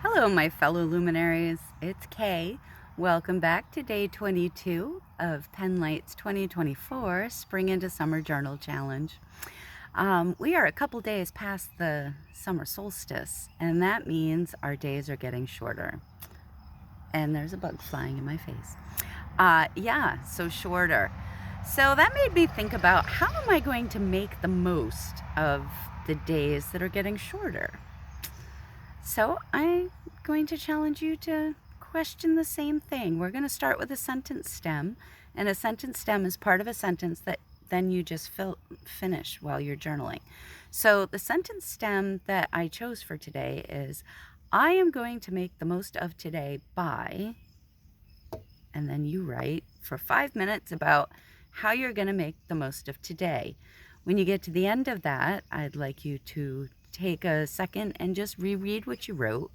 Hello, my fellow luminaries. It's Kay. Welcome back to day 22 of Penlight's 2024 Spring into Summer Journal Challenge. We are a couple days past the summer solstice, and that means our days are getting shorter. And there's a bug flying in my face. So shorter. So that made me think about how am I going to make the most of the days that are getting shorter? So I'm going to challenge you to question the same thing. We're going to start with a sentence stem, and a sentence stem is part of a sentence that then you just finish while you're journaling. So the sentence stem that I chose for today is, I am going to make the most of today by, and then you write for 5 minutes about how you're going to make the most of today. When you get to the end of that, I'd like you to take a second and just reread what you wrote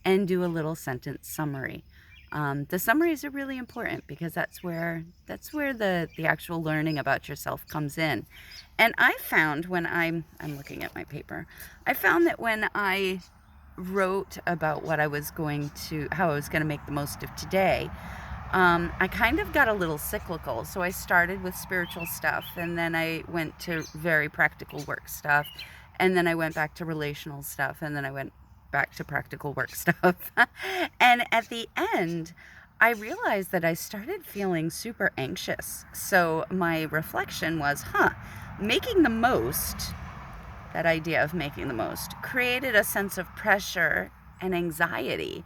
and do a little sentence summary. The summaries are really important because that's where the actual learning about yourself comes in. And I found when I'm looking at my paper, I found that when I wrote about how I was going to make the most of today, I kind of got a little cyclical. So I started with spiritual stuff, and then I went to very practical work stuff, and then I went back to relational stuff, and then I went back to practical work stuff. And at the end, I realized that I started feeling super anxious. So my reflection was, making the most, that idea of making the most, created a sense of pressure and anxiety.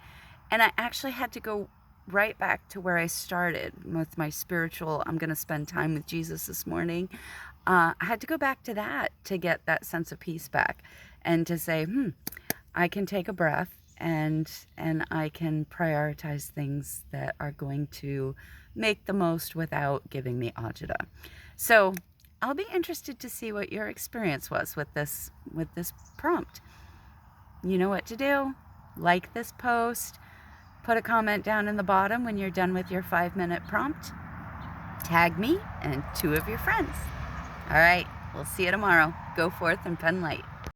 And I actually had to go right back to where I started with my spiritual, I'm going to spend time with Jesus this morning. I had to go back to that to get that sense of peace back and to say, I can take a breath and I can prioritize things that are going to make the most without giving me agita. So I'll be interested to see what your experience was with this prompt. You know what to do. Like this post. Put a comment down in the bottom when you're done with your 5-minute prompt. Tag me and 2 of your friends. All right, we'll see you tomorrow. Go forth and pen light.